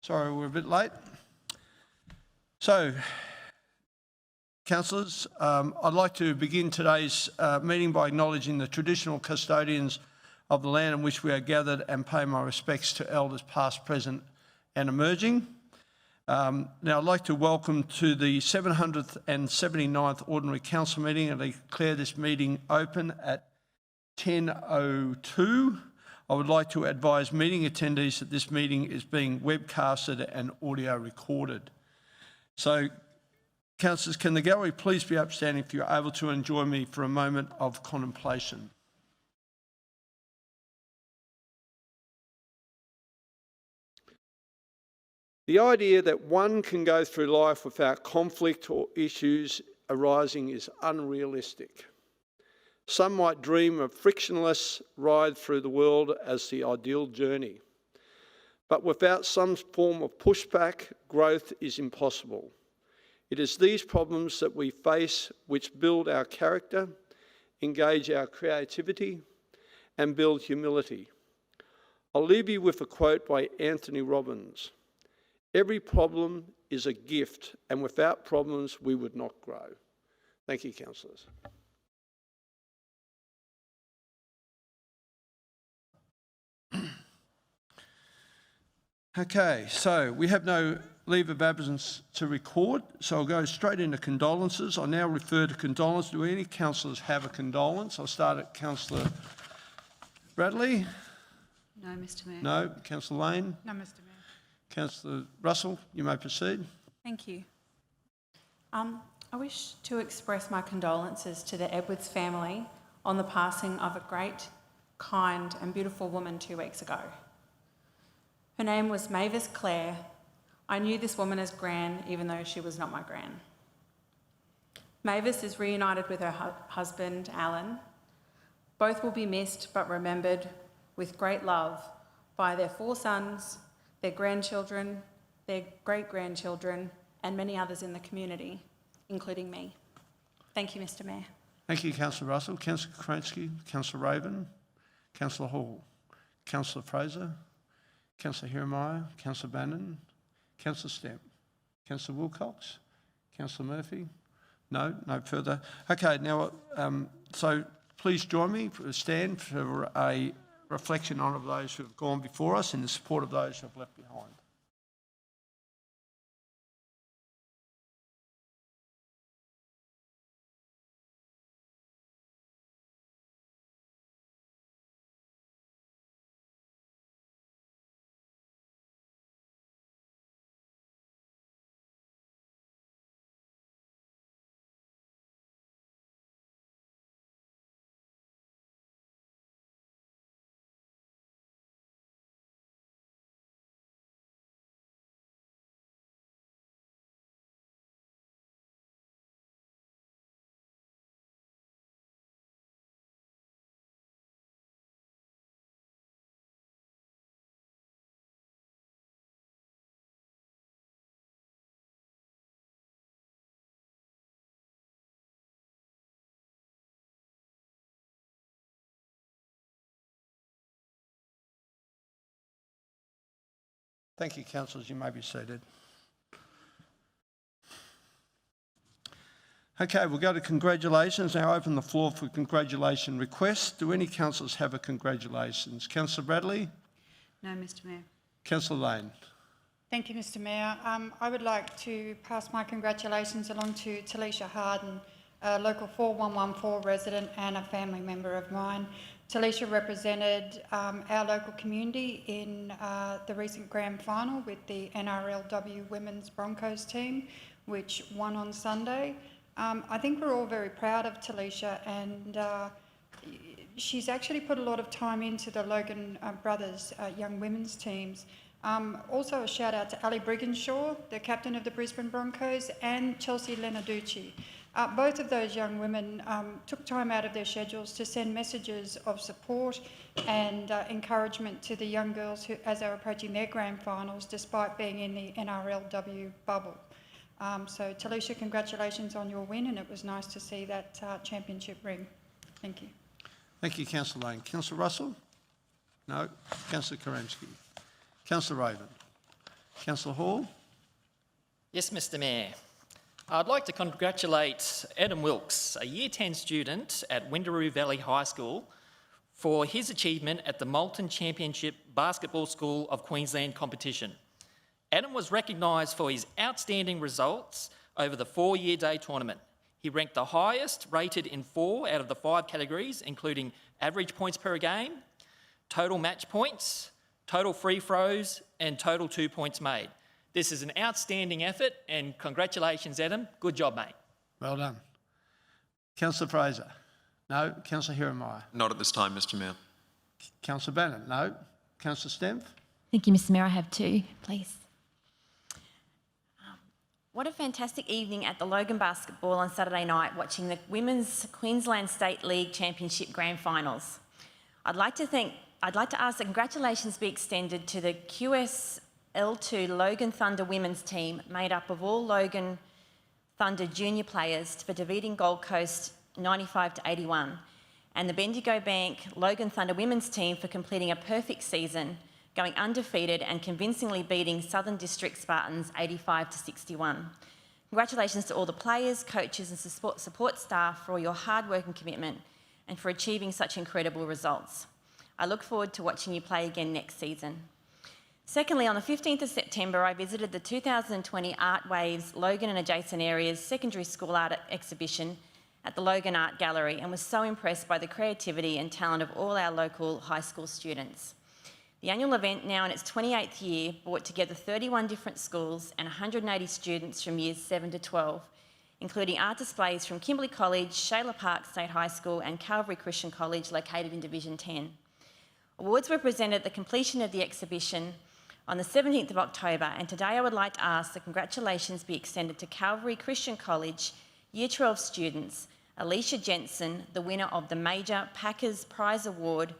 Sorry, we're a bit late. So, councillors, I'd like to begin today's meeting by acknowledging the traditional custodians of the land in which we are gathered and pay my respects to elders past, present and emerging. Now I'd like to welcome to the 779th Ordinary Council meeting and declare this meeting open at 10:02. I would like to advise meeting attendees that this meeting is being webcasted and audio recorded. So, councillors, can the gallery please be upstanding if you're able to join me for a moment of contemplation. The idea that one can go through life without conflict or issues arising is unrealistic. Some might dream of a frictionless ride through the world as the ideal journey. But without some form of pushback, growth is impossible. It is these problems that we face which build our character, engage our creativity, and build humility. I'll leave you with a quote by Anthony Robbins. "Every problem is a gift, and without problems we would not grow." Thank you, councillors. Okay, so we have no leave of absence to record, so I'll go straight into condolences. I now refer to condolences. Do any councillors have a condolence? I'll start at Councillor Bradley. No, Mr Mayor. No. Councillor Lane? No, Mr Mayor. Councillor Russell, you may proceed. Thank you. I wish to express my condolences to the Edwards family on the passing of a great, kind and beautiful woman 2 weeks ago. Her name was Mavis Clare. I knew this woman as Gran, even though she was not my Gran. Mavis is reunited with her husband, Alan. Both will be missed but remembered with great love by their 4 sons, their grandchildren, their great-grandchildren, and many others in the community, including me. Thank you, Mr Mayor. Thank you, Councillor Russell. Councillor Kerensky, Councillor Raven, Councillor Hall, Councillor Fraser, Councillor Hirmeyer, Councillor Bannon, Councillor Stemp, Councillor Wilcox, Councillor Murphy. No further. Okay, now, so please join me, stand for a reflection on those who have gone before us and the support of those who have left behind. Thank you, councillors. You may be seated. Okay, we'll go to congratulations. Now open the floor for congratulation requests. Do any councillors have a congratulations? Councillor Bradley? No, Mr Mayor. Councillor Lane? Thank you, Mr Mayor. I would like to pass my congratulations along to Talisha Harden, a local 4114 resident and a family member of mine. Talisha represented our local community in the recent grand final with the NRLW Women's Broncos team, which won on Sunday. I think we're all very proud of Talisha, and she's actually put a lot of time into the Logan brothers young women's teams. Also a shout out to Ali Brigginshaw, the captain of the Brisbane Broncos, and Chelsea Lenaducci. Both of those young women took time out of their schedules to send messages of support and encouragement to the young girls who, as they're approaching their grand finals, despite being in the NRLW bubble. So Talisha, congratulations on your win, and it was nice to see that championship ring. Thank you. Thank you, Councillor Lane. Councillor Russell? No. Councillor Kerensky? Councillor Raven? Councillor Hall. Yes, Mr Mayor. I'd like to congratulate Adam Wilkes, a Year 10 student at Windaroo Valley High School, for his achievement at the Moulton Championship Basketball School of Queensland competition. Adam was recognised for his outstanding results over the 4-year day tournament. He ranked the highest rated in 4 out of the 5 categories, including average points per game, total match points, total free throws, and total 2 points made. This is an outstanding effort, and congratulations, Adam. Good job, mate. Well done. Councillor Fraser. No. Councillor Jeremiah. Not at this time, Mr Mayor. Councillor Bannon. No. Councillor Stemp. Thank you, Mr Mayor. I have 2, please. What a fantastic evening at the Logan basketball on Saturday night, watching the Women's Queensland State League Championship Grand Finals. I'd like to ask that congratulations be extended to the QSL2 Logan Thunder women's team, made up of all Logan Thunder junior players, for defeating Gold Coast 95-81, and the Bendigo Bank Logan Thunder women's team for completing a perfect season, going undefeated and convincingly beating Southern District Spartans 85-61. Congratulations to all the players, coaches and support staff for all your hard work and commitment, and for achieving such incredible results. I look forward to watching you play again next season. Secondly, on the 15th of September, I visited the 2020 Art Waves Logan and adjacent areas secondary school art exhibition at the Logan Art Gallery, and was so impressed by the creativity and talent of all our local high school students. The annual event, now in its 28th year, brought together 31 different schools and 180 students from years 7 to 12, including art displays from Kimberley College, Shayla Park State High School and Calvary Christian College, located in Division 10. Awards were presented at the completion of the exhibition on the 17th of October, and today I would like to ask that congratulations be extended to Calvary Christian College Year 12 students, Alicia Jensen, the winner of the Major Packers Prize Award,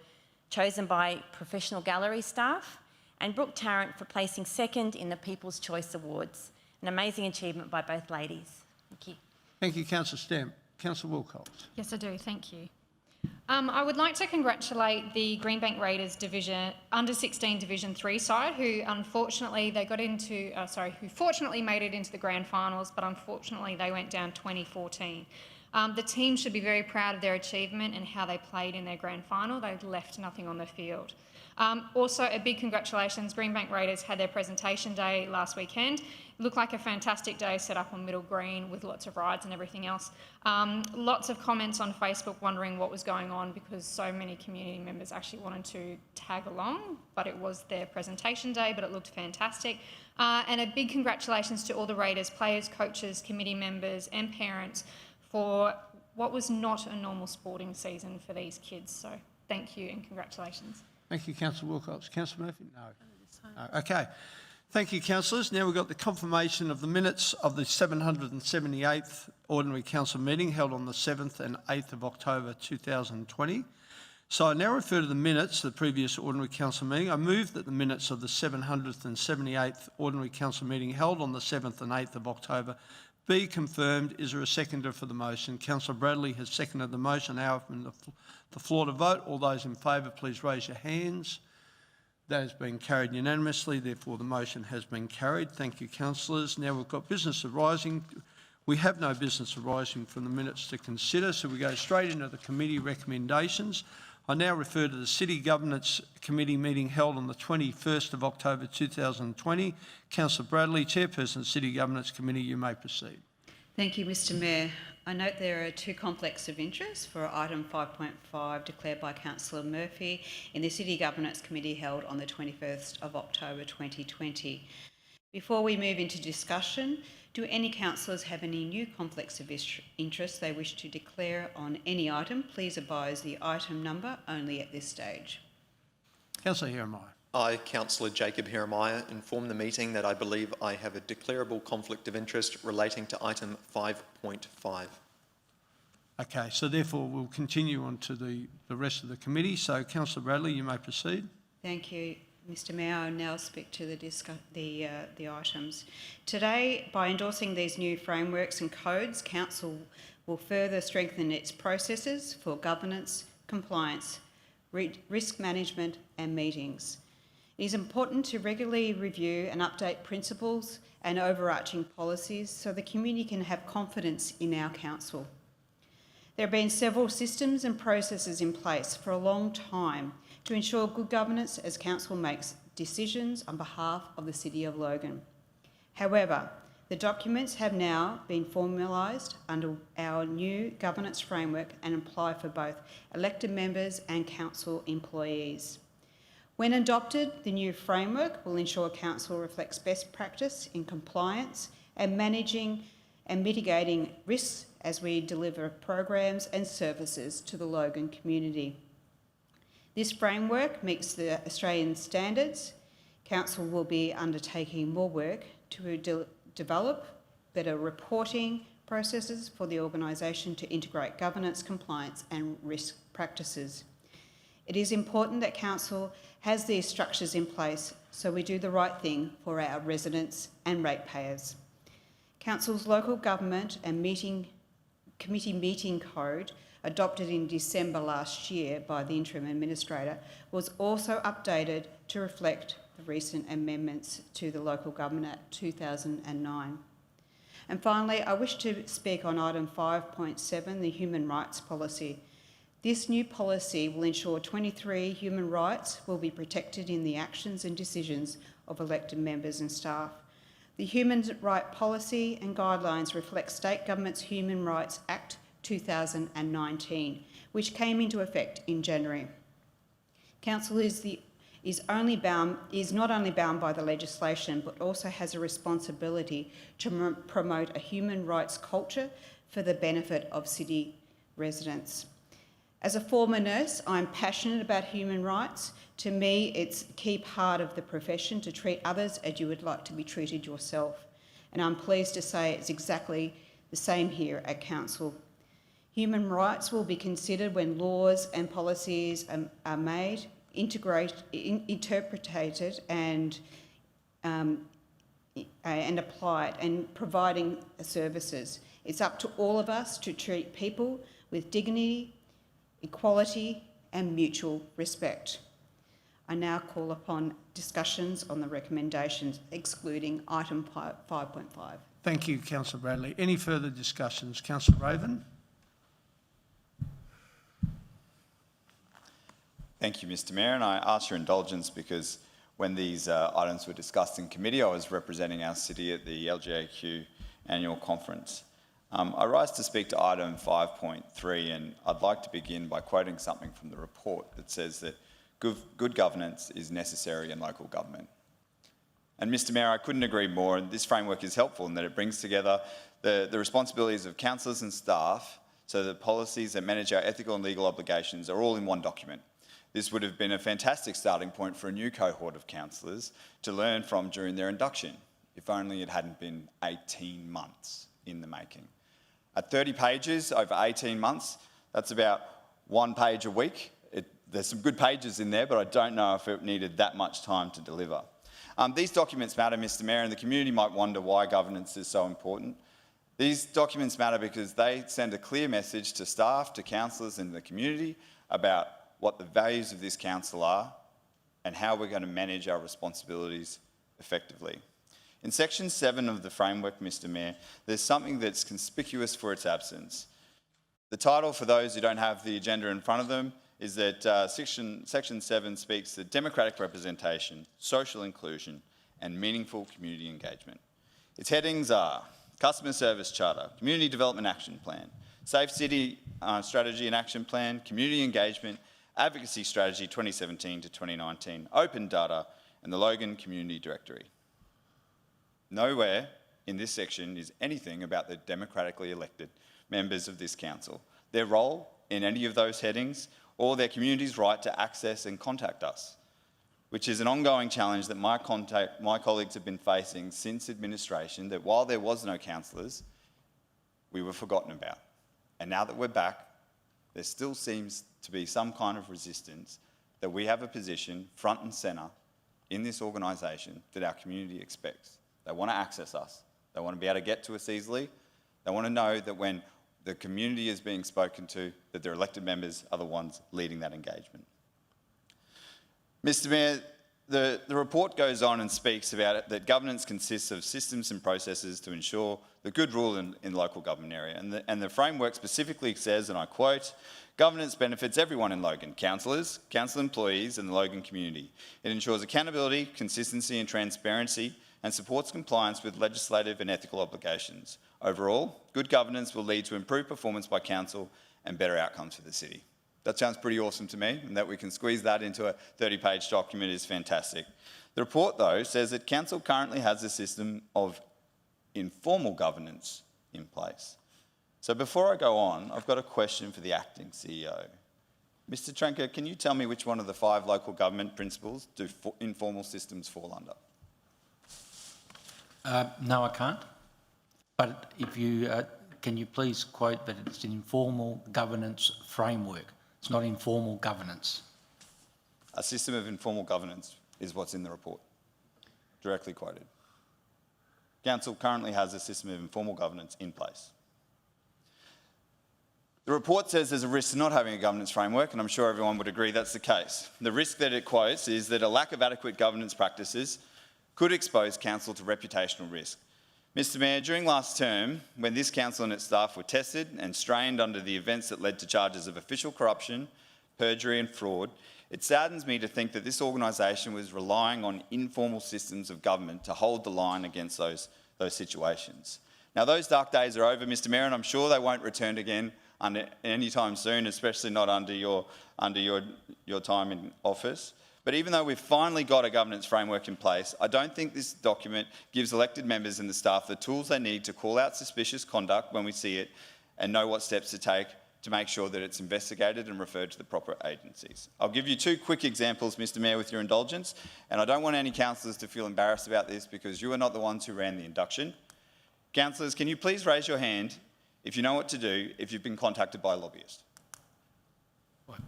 chosen by professional gallery staff, and Brooke Tarrant for placing second in the People's Choice Awards. An amazing achievement by both ladies. Thank you. Thank you, Councillor Stemp. Councillor Wilcox. Yes, I do. Thank you. I would like to congratulate the Greenbank Raiders under 16 Division 3 side, who unfortunately fortunately made it into the grand finals, but unfortunately they went down 2014. The team should be very proud of their achievement and how they played in their grand final. They left nothing on the field. Also, a big congratulations. Greenbank Raiders had their presentation day last weekend. It looked like a fantastic day set up on Middle Green with lots of rides and everything else. Lots of comments on Facebook wondering what was going on, because so many community members actually wanted to tag along, but it was their presentation day, but it looked fantastic. And a big congratulations to all the Raiders, players, coaches, committee members and parents for what was not a normal sporting season for these kids. So thank you and congratulations. Thank you, Councillor Wilcox. Councillor Murphy? No. Okay. Thank you, councillors. Now we've got the confirmation of the minutes of the 778th Ordinary Council meeting held on the 7th and 8th of October 2020. So I now refer to the minutes of the previous Ordinary Council meeting. I move that the minutes of the 778th Ordinary Council meeting held on the 7th and 8th of October be confirmed. Is there a seconder for the motion? Councillor Bradley has seconded the motion. I now open the floor to vote. All those in favour, please raise your hands. That has been carried unanimously. Therefore, the motion has been carried. Thank you, councillors. Now we've got business arising. We have no business arising from the minutes to consider, so we go straight into the committee recommendations. I now refer to the City Governance Committee meeting held on the 21st of October 2020. Councillor Bradley, Chairperson of the City Governance Committee, you may proceed. Thank you, Mr Mayor. I note there are 2 conflicts of interest for item 5.5 declared by Councillor Murphy in the City Governance Committee held on the 21st of October 2020. Before we move into discussion, do any councillors have any new conflicts of interest they wish to declare on any item? Please advise the item number only at this stage. Councillor Jeremiah. I, Councillor Jacob Jeremiah, inform the meeting that I believe I have a declarable conflict of interest relating to item 5.5. Okay, so therefore we'll continue on to the rest of the committee. So Councillor Bradley, you may proceed. Thank you, Mr Mayor. I now speak to the items. Today, by endorsing these new frameworks and codes, Council will further strengthen its processes for governance, compliance, risk management and meetings. It is important to regularly review and update principles and overarching policies so the community can have confidence in our council. There have been several systems and processes in place for a long time to ensure good governance as council makes decisions on behalf of the City of Logan. However, the documents have now been formalised under our new governance framework and apply for both elected members and council employees. When adopted, the new framework will ensure council reflects best practice in compliance and managing and mitigating risks as we deliver programs and services to the Logan community. This framework meets the Australian standards. Council will be undertaking more work to develop better reporting processes for the organisation to integrate governance, compliance and risk practices. It is important that Council has these structures in place so we do the right thing for our residents and ratepayers. Council's local government and committee meeting code, adopted in December last year by the Interim Administrator, was also updated to reflect the recent amendments to the Local Government Act 2009. And finally, I wish to speak on item 5.7, the Human Rights Policy. This new policy will ensure 23 human rights will be protected in the actions and decisions of elected members and staff. The Human Rights Policy and Guidelines reflect State Government's Human Rights Act 2019, which came into effect in January. Council is not only bound by the legislation, but also has a responsibility to promote a human rights culture for the benefit of city residents. As a former nurse, I'm passionate about human rights. To me, it's a key part of the profession to treat others as you would like to be treated yourself. And I'm pleased to say it's exactly the same here at Council. Human rights will be considered when laws and policies are made, interpreted and applied, and providing services. It's up to all of us to treat people with dignity, equality and mutual respect. I now call upon discussions on the recommendations, excluding item 5.5. Thank you, Councillor Bradley. Any further discussions? Councillor Raven. Thank you, Mr Mayor, and I ask your indulgence because when these items were discussed in committee, I was representing our city at the LGAQ annual conference. I rise to speak to item 5.3, and I'd like to begin by quoting something from the report that says that good governance is necessary in local government. And Mr Mayor, I couldn't agree more. This framework is helpful in that it brings together the responsibilities of councillors and staff so that policies that manage our ethical and legal obligations are all in one document. This would have been a fantastic starting point for a new cohort of councillors to learn from during their induction, if only it hadn't been 18 months in the making. At 30 pages over 18 months, that's about 1 page a week. There's some good pages in there, but I don't know if it needed that much time to deliver. These documents matter, Mr Mayor, and the community might wonder why governance is so important. These documents matter because they send a clear message to staff, to councillors and the community about what the values of this council are and how we're going to manage our responsibilities effectively. In section 7 of the framework, Mr Mayor, there's something that's conspicuous for its absence. The title, for those who don't have the agenda in front of them, is that section 7 speaks to democratic representation, social inclusion and meaningful community engagement. Its headings are Customer Service Charter, Community Development Action Plan, Safe City Strategy and Action Plan, Community Engagement, Advocacy Strategy 2017 to 2019, Open Data and the Logan Community Directory. Nowhere in this section is anything about the democratically elected members of this council, their role in any of those headings, or their community's right to access and contact us, which is an ongoing challenge that my colleagues have been facing since administration, that while there was no councillors, we were forgotten about. And now that we're back, there still seems to be some kind of resistance that we have a position front and centre in this organisation that our community expects. They want to access us. They want to be able to get to us easily. They want to know that when the community is being spoken to, that their elected members are the ones leading that engagement. Mr Mayor, The report goes on and speaks about it, that governance consists of systems and processes to ensure the good rule in the local government area. And the framework specifically says, and I quote, governance benefits everyone in Logan, councillors, council employees and the Logan community. It ensures accountability, consistency and transparency and supports compliance with legislative and ethical obligations. Overall, good governance will lead to improved performance by council and better outcomes for the city. That sounds pretty awesome to me, and that we can squeeze that into a 30-page document is fantastic. The report, though, says that council currently has a system of informal governance in place. So before I go on, I've got a question for the acting CEO. Mr. Trenker, can you tell me which one of the 5 local government principles do informal systems fall under? No, I can't. But if you, can you please quote that it's an informal governance framework? It's not informal governance. A system of informal governance is what's in the report, directly quoted. Council currently has a system of informal governance in place. The report says there's a risk to not having a governance framework, and I'm sure everyone would agree that's the case. The risk that it quotes is that a lack of adequate governance practices could expose council to reputational risk. Mr. Mayor, during last term, when this council and its staff were tested and strained under the events that led to charges of official corruption, perjury and fraud, it saddens me to think that this organisation was relying on informal systems of government to hold the line against those situations. Now, those dark days are over, Mr. Mayor, and I'm sure they won't return again anytime soon, especially not under your time in office. But even though we've finally got a governance framework in place, I don't think this document gives elected members and the staff the tools they need to call out suspicious conduct when we see it and know what steps to take to make sure that it's investigated and referred to the proper agencies. I'll give you 2 quick examples, Mr. Mayor, with your indulgence, and I don't want any councillors to feel embarrassed about this because you are not the ones who ran the induction. Councillors, can you please raise your hand if you know what to do if you've been contacted by a lobbyist? What?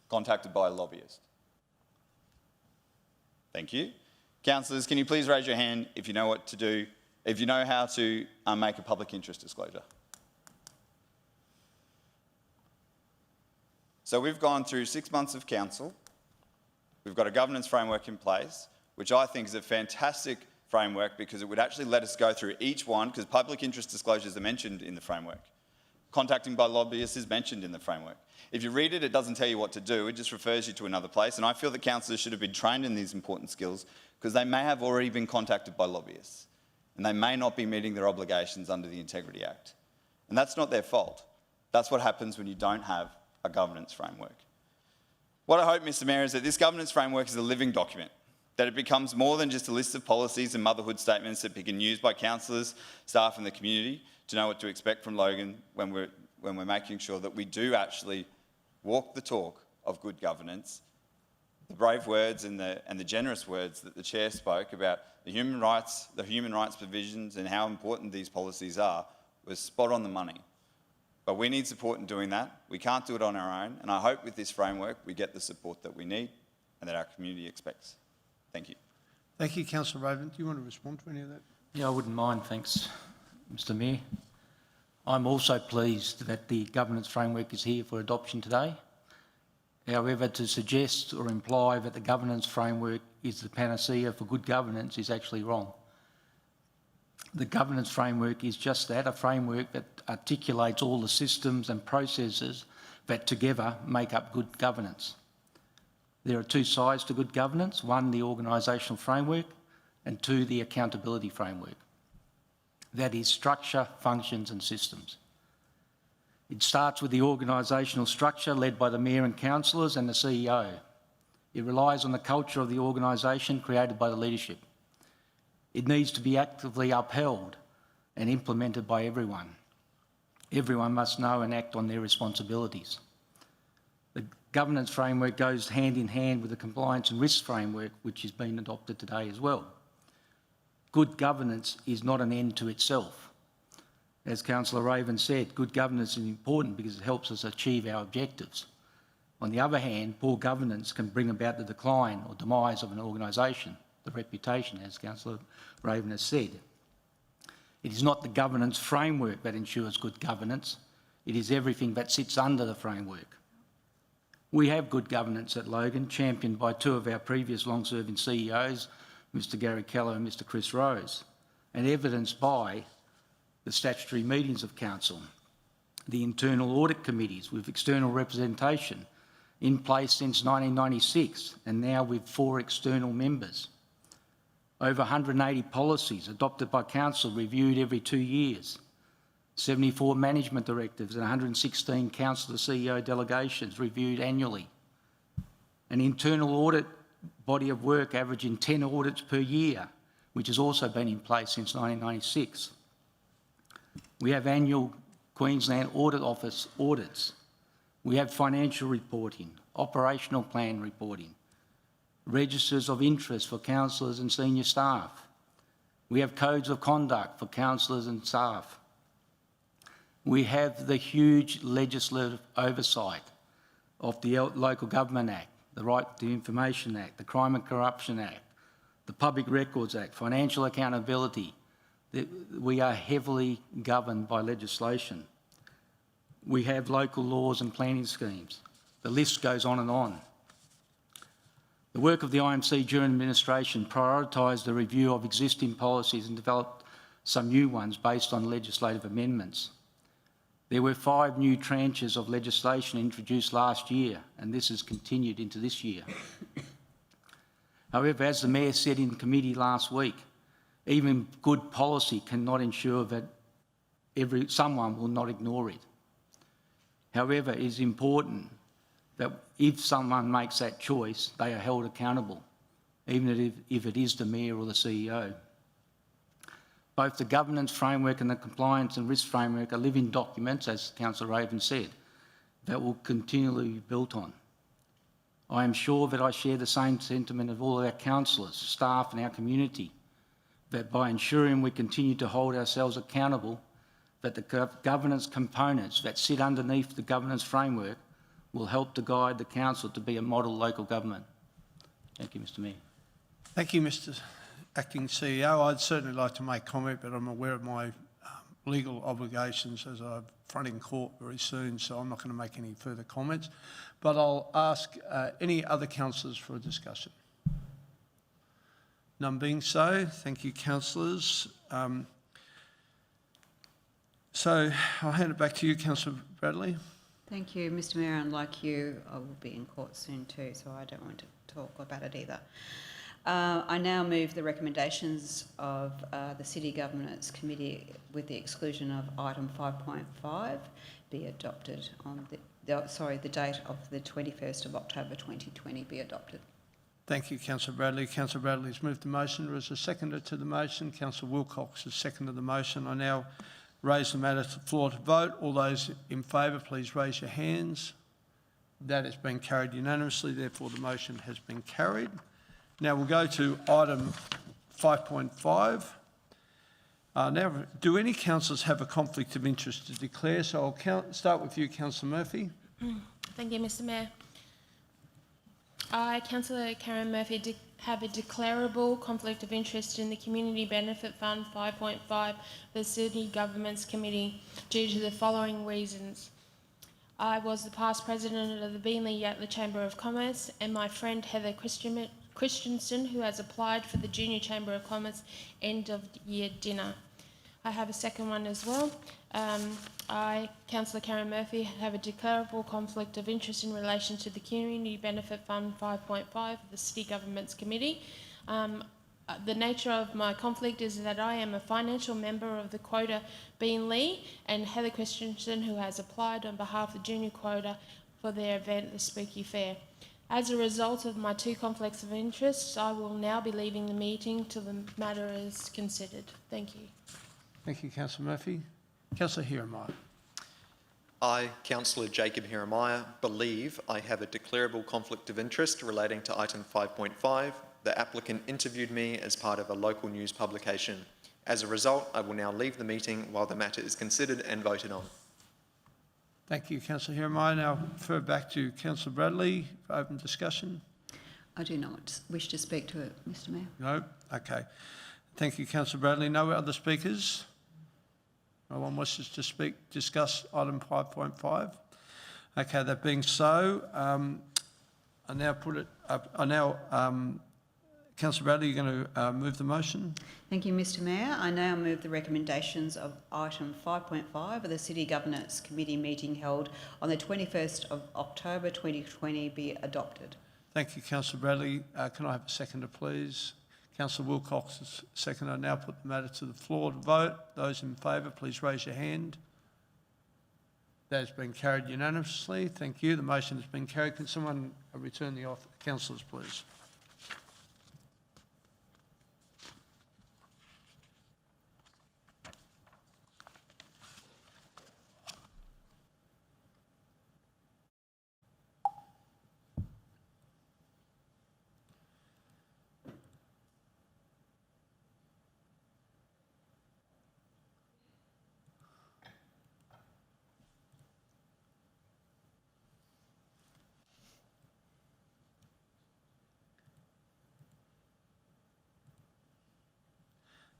Contacted by a lobbyist. Thank you. Councillors, can you please raise your hand if you know what to do, if you know how to make a public interest disclosure? So we've gone through 6 months of council. We've got a governance framework in place, which I think is a fantastic framework because it would actually let us go through each one, because public interest disclosures are mentioned in the framework. Contacting by lobbyists is mentioned in the framework. If you read it, it doesn't tell you what to do, it just refers you to another place, and I feel that councillors should have been trained in these important skills because they may have already been contacted by lobbyists, and they may not be meeting their obligations under the Integrity Act. And that's not their fault. That's what happens when you don't have a governance framework. What I hope, Mr. Mayor, is that this governance framework is a living document, that it becomes more than just a list of policies and motherhood statements that can be used by councillors, staff and the community to know what to expect from Logan when we're making sure that we do actually walk the talk of good governance. The brave words and the generous words that the Chair spoke about the human rights provisions and how important these policies are was spot on the money. But we need support in doing that. We can't do it on our own, and I hope with this framework we get the support that we need and that our community expects. Thank you. Thank you, Councillor Raven. Do you want to respond to any of that? Yeah, I wouldn't mind, thanks, Mr. Mayor. I'm also pleased that the governance framework is here for adoption today. However, to suggest or imply that the governance framework is the panacea for good governance is actually wrong. The governance framework is just that, a framework that articulates all the systems and processes that together make up good governance. There are 2 sides to good governance: 1, the organisational framework, and 2, the accountability framework. That is structure, functions and systems. It starts with the organisational structure led by the Mayor and councillors and the CEO. It relies on the culture of the organisation created by the leadership. It needs to be actively upheld and implemented by everyone. Everyone must know and act on their responsibilities. The governance framework goes hand in hand with the compliance and risk framework, which has been adopted today as well. Good governance is not an end to itself. As Councillor Raven said, good governance is important because it helps us achieve our objectives. On the other hand, poor governance can bring about the decline or demise of an organisation, the reputation, as Councillor Raven has said. It is not the governance framework that ensures good governance, it is everything that sits under the framework. We have good governance at Logan, championed by two of our previous long-serving CEOs, Mr Gary Keller and Mr Chris Rose, and evidenced by the statutory meetings of council, the internal audit committees with external representation in place since 1996 and now with 4 external members. Over 180 policies adopted by council reviewed every 2 years. 74 management directives and 116 councillor CEO delegations reviewed annually. An internal audit body of work averaging 10 audits per year, which has also been in place since 1996. We have annual Queensland Audit Office audits. We have financial reporting, operational plan reporting, registers of interest for councillors and senior staff. We have codes of conduct for councillors and staff. We have the huge legislative oversight of the Local Government Act, the Right to Information Act, the Crime and Corruption Act, the Public Records Act, financial accountability. We are heavily governed by legislation. We have local laws and planning schemes. The list goes on and on. The work of the IMC during administration prioritised the review of existing policies and developed some new ones based on legislative amendments. There were 5 new tranches of legislation introduced last year, and this has continued into this year. However, as the Mayor said in committee last week, even good policy cannot ensure that someone will not ignore it. However, it is important that if someone makes that choice, they are held accountable, even if it is the Mayor or the CEO. Both the governance framework and the compliance and risk framework are living documents, as Councillor Raven said, that will continually be built on. I am sure that I share the same sentiment of all of our councillors, staff and our community, that by ensuring we continue to hold ourselves accountable, that the governance components that sit underneath the governance framework will help to guide the council to be a model local government. Thank you, Mr Mayor. Thank you, Mr Acting CEO. I'd certainly like to make comment, but I'm aware of my legal obligations as I'm fronting court very soon, so I'm not going to make any further comments. But I'll ask any other councillors for a discussion. None being so, thank you, councillors. So I'll hand it back to you, Councillor Bradley. Thank you, Mr Mayor, and like you, I will be in court soon too, so I don't want to talk about it either. I now move the recommendations of the City Governance Committee with the exclusion of item 5.5 be adopted on the date of the 21st of October 2020 be adopted. Thank you, Councillor Bradley. Councillor Bradley has moved the motion. There is a seconder to the motion. Councillor Wilcox has seconded the motion. I now raise the matter to the floor to vote. All those in favour, please raise your hands. That has been carried unanimously. Therefore, the motion has been carried. Now we'll go to item 5.5. Now, do any councillors have a conflict of interest to declare? So I'll start with you, Councillor Murphy. Thank you, Mr Mayor. I, Councillor Karen Murphy, have a declarable conflict of interest in the Community Benefit Fund 5.5, the City Governments Committee, due to the following reasons. I was the past president of the Beenleigh-Yatala Chamber of Commerce, and my friend Heather Christensen, who has applied for the Junior Chamber of Commerce end of year dinner. I have a second one as well. I, Councillor Karen Murphy, have a declarable conflict of interest in relation to the Community Benefit Fund 5.5, the City Governments Committee. The nature of my conflict is that I am a financial member of the quota Beenleigh, and Heather Christensen, who has applied on behalf of the junior quota for their event, the Spooky Fair. As a result of my 2 conflicts of interest, I will now be leaving the meeting till the matter is considered. Thank you. Thank you, Councillor Murphy. Councillor Jeremiah. I, Councillor Jacob Jeremiah, believe I have a declarable conflict of interest relating to item 5.5. The applicant interviewed me as part of a local news publication. As a result, I will now leave the meeting while the matter is considered and voted on. Thank you, Councillor Jeremiah. Now refer back to Councillor Bradley for open discussion. I do not wish to speak to it, Mr Mayor. No? Okay. Thank you, Councillor Bradley. No other speakers? No one wishes to discuss item 5.5? Okay, that being so, I now put it up. Councillor Bradley, you're going to move the motion? Thank you, Mr Mayor. I now move the recommendations of item 5.5 of the City Governance Committee meeting held on the 21st of October 2020 be adopted. Thank you, Councillor Bradley. Can I have a seconder, please? Councillor Wilcox is second. I now put the matter to the floor to vote. Those in favour, please raise your hand. That has been carried unanimously. Thank you. The motion has been carried. Can someone return the oath? Councillors, please.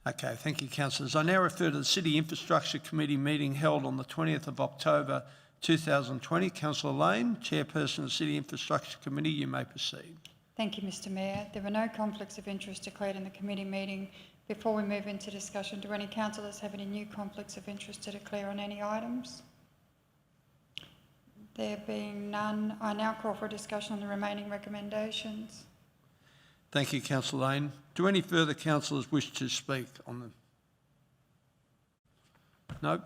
Okay, thank you, councillors. I now refer to the City Infrastructure Committee meeting held on the 20th of October 2020. Councillor Lane, Chairperson of the City Infrastructure Committee, you may proceed. Thank you, Mr Mayor. There were no conflicts of interest declared in the committee meeting. Before we move into discussion, do any councillors have any new conflicts of interest to declare on any items? There being none, I now call for a discussion on the remaining recommendations. Thank you, Councillor Lane. Do any further councillors wish to speak on them? No?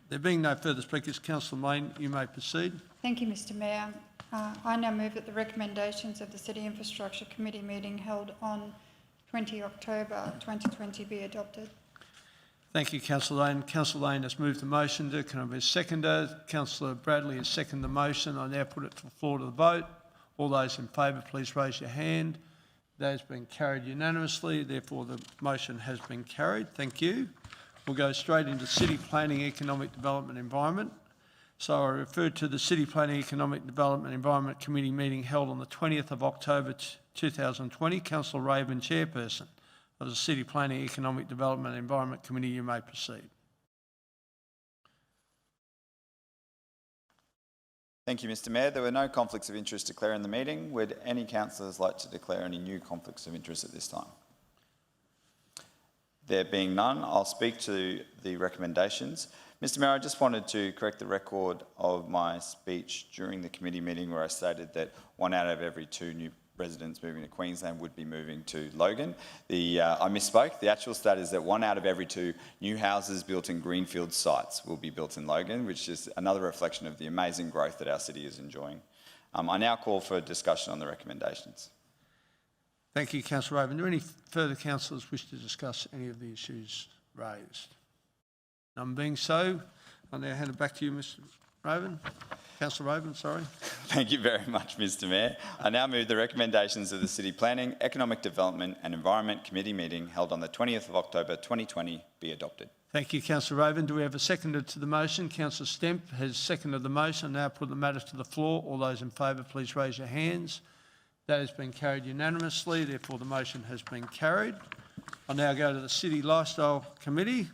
There being no further speakers, Councillor Lane, you may proceed. Thank you, Mr Mayor. I now move that the recommendations of the City Infrastructure Committee meeting held on 20 October 2020 be adopted. Thank you, Councillor Lane. Councillor Lane has moved the motion. Can I have a seconder? Councillor Bradley has seconded the motion. I now put it to the floor to the vote. All those in favour, please raise your hand. That has been carried unanimously. Therefore, the motion has been carried. Thank you. We'll go straight into City Planning, Economic Development, Environment. So I refer to the City Planning, Economic Development, Environment Committee meeting held on the 20th of October 2020. Councillor Raven, Chairperson of the City Planning, Economic Development, Environment Committee, you may proceed. Thank you, Mr Mayor. There were no conflicts of interest declared in the meeting. Would any councillors like to declare any new conflicts of interest at this time? There being none, I'll speak to the recommendations. Mr Mayor, I just wanted to correct the record of my speech during the committee meeting where I stated that 1 out of every 2 new residents moving to Queensland would be moving to Logan. I misspoke. The actual stat is that 1 out of every 2 new houses built in greenfield sites will be built in Logan, which is another reflection of the amazing growth that our city is enjoying. I now call for a discussion on the recommendations. Thank you, Councillor Raven. Do any further councillors wish to discuss any of the issues raised? None being so, I'll now hand it back to you, Mr Raven. Councillor Raven, sorry. Thank you very much, Mr Mayor. I now move the recommendations of the City Planning, Economic Development and Environment Committee meeting held on the 20th of October 2020 be adopted. Thank you, Councillor Raven. Do we have a seconder to the motion? Councillor Stemp has seconded the motion. Now put the matter to the floor. All those in favour, please raise your hands. That has been carried unanimously. Therefore, the motion has been carried. I'll now go to the City Lifestyle Committee.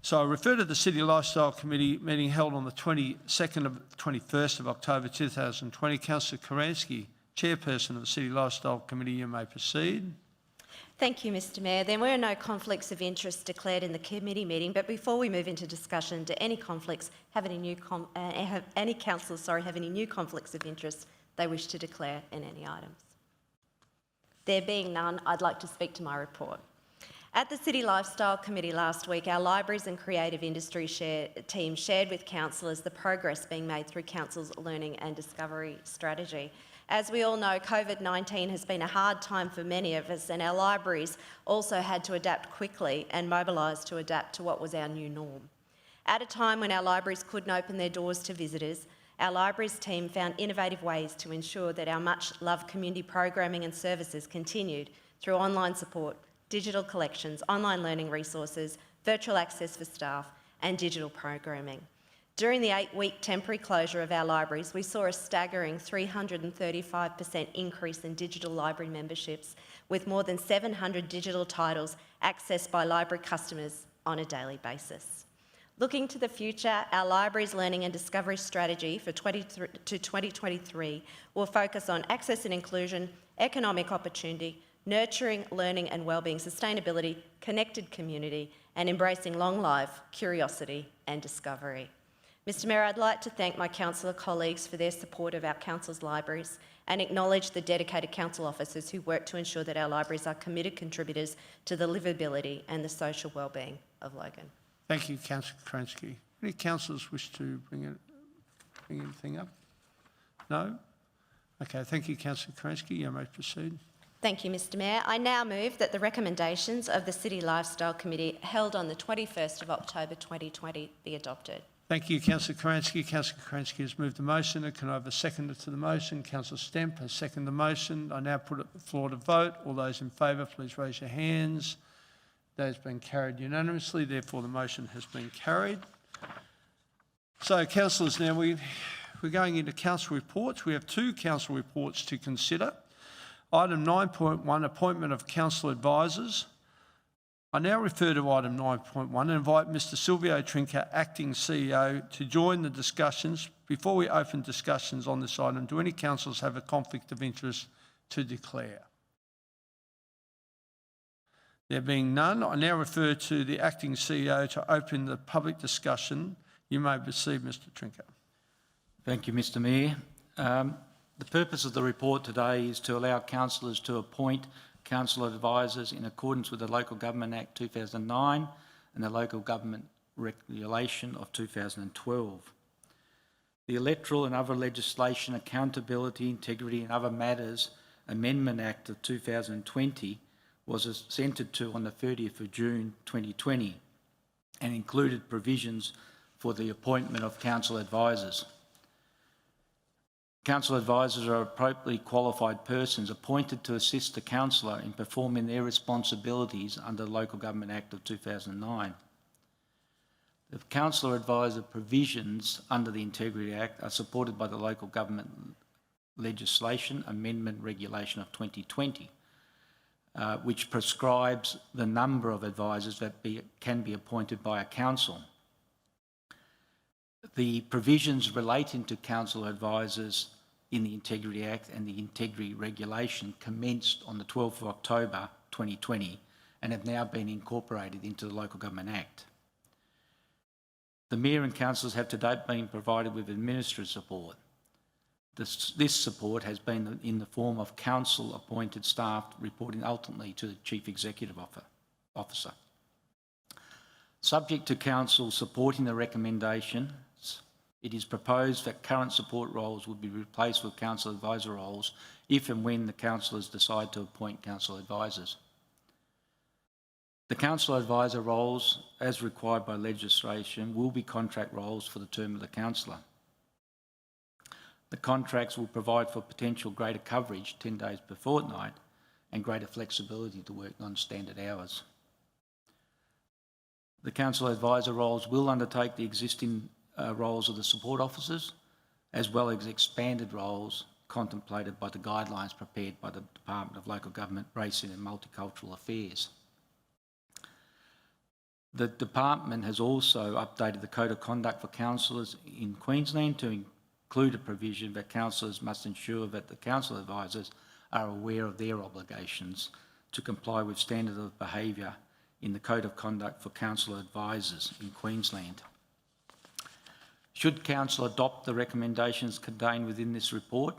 So I refer to the City Lifestyle Committee meeting held on the 21st of October 2020. Councillor Karansky, Chairperson of the City Lifestyle Committee, you may proceed. Thank you, Mr Mayor. There were no conflicts of interest declared in the committee meeting, but before we move into discussion, do any conflicts have any new any councillors have any new conflicts of interest they wish to declare in any items? There being none, I'd like to speak to my report. At the City Lifestyle Committee last week, our libraries and creative industry team shared with councillors the progress being made through Council's Learning and Discovery strategy. As we all know, COVID-19 has been a hard time for many of us, and our libraries also had to adapt quickly and mobilise to adapt to what was our new norm. At a time when our libraries couldn't open their doors to visitors, our libraries team found innovative ways to ensure that our much-loved community programming and services continued through online support, digital collections, online learning resources, virtual access for staff, and digital programming. During the 8-week temporary closure of our libraries, we saw a staggering 335% increase in digital library memberships, with more than 700 digital titles accessed by library customers on a daily basis. Looking to the future, our library's learning and discovery strategy for 2023 will focus on access and inclusion, economic opportunity, nurturing learning and wellbeing, sustainability, connected community, and embracing long life, curiosity and discovery. Mr Mayor, I'd like to thank my councillor colleagues for their support of our council's libraries and acknowledge the dedicated council officers who work to ensure that our libraries are committed contributors to the livability and the social wellbeing of Logan. Thank you, Councillor Kransky. Any councillors wish to bring anything up? No? Okay, thank you, Councillor Kransky. You may proceed. Thank you, Mr Mayor. I now move that the recommendations of the City Lifestyle Committee held on the 21st of October 2020 be adopted. Thank you, Councillor Kransky. Councillor Kransky has moved the motion. Can I have a seconder to the motion? Councillor Stemp has seconded the motion. I now put it to the floor to vote. All those in favour, please raise your hands. That has been carried unanimously. Therefore, the motion has been carried. So, councillors, now we're going into council reports. We have 2 council reports to consider. Item 9.1, appointment of council advisors. I now refer to item 9.1 and invite Mr Silvio Trinca, Acting CEO, to join the discussions. Before we open discussions on this item, do any councillors have a conflict of interest to declare? There being none, I now refer to the Acting CEO to open the public discussion. You may proceed, Mr Trinca. Thank you, Mr Mayor. The purpose of the report today is to allow councillors to appoint council advisors in accordance with the Local Government Act 2009 and the Local Government Regulation of 2012. The Electoral and Other Legislation, Accountability, Integrity and Other Matters Amendment Act of 2020 was assented to on the 30th of June 2020 and included provisions for the appointment of council advisors. Council advisors are appropriately qualified persons appointed to assist the councillor in performing their responsibilities under the Local Government Act of 2009. The councillor advisor provisions under the Integrity Act are supported by the Local Government Legislation Amendment Regulation of 2020, which prescribes the number of advisors that can be appointed by a council. The provisions relating to council advisors in the Integrity Act and the Integrity Regulation commenced on the 12th of October 2020 and have now been incorporated into the Local Government Act. The Mayor and councillors have to date been provided with administrative support. This support has been in the form of council-appointed staff reporting ultimately to the Chief Executive Officer. Subject to council supporting the recommendations, it is proposed that current support roles would be replaced with council advisor roles if and when the councillors decide to appoint council advisors. The council advisor roles, as required by legislation, will be contract roles for the term of the councillor. The contracts will provide for potential greater coverage 10 days per fortnight and greater flexibility to work non-standard hours. The council advisor roles will undertake the existing roles of the support officers, as well as expanded roles contemplated by the guidelines prepared by the Department of Local Government, Racing and Multicultural Affairs. The department has also updated the Code of Conduct for councillors in Queensland to include a provision that councillors must ensure that the council advisors are aware of their obligations to comply with standards of behaviour in the Code of Conduct for council advisors in Queensland. Should council adopt the recommendations contained within this report,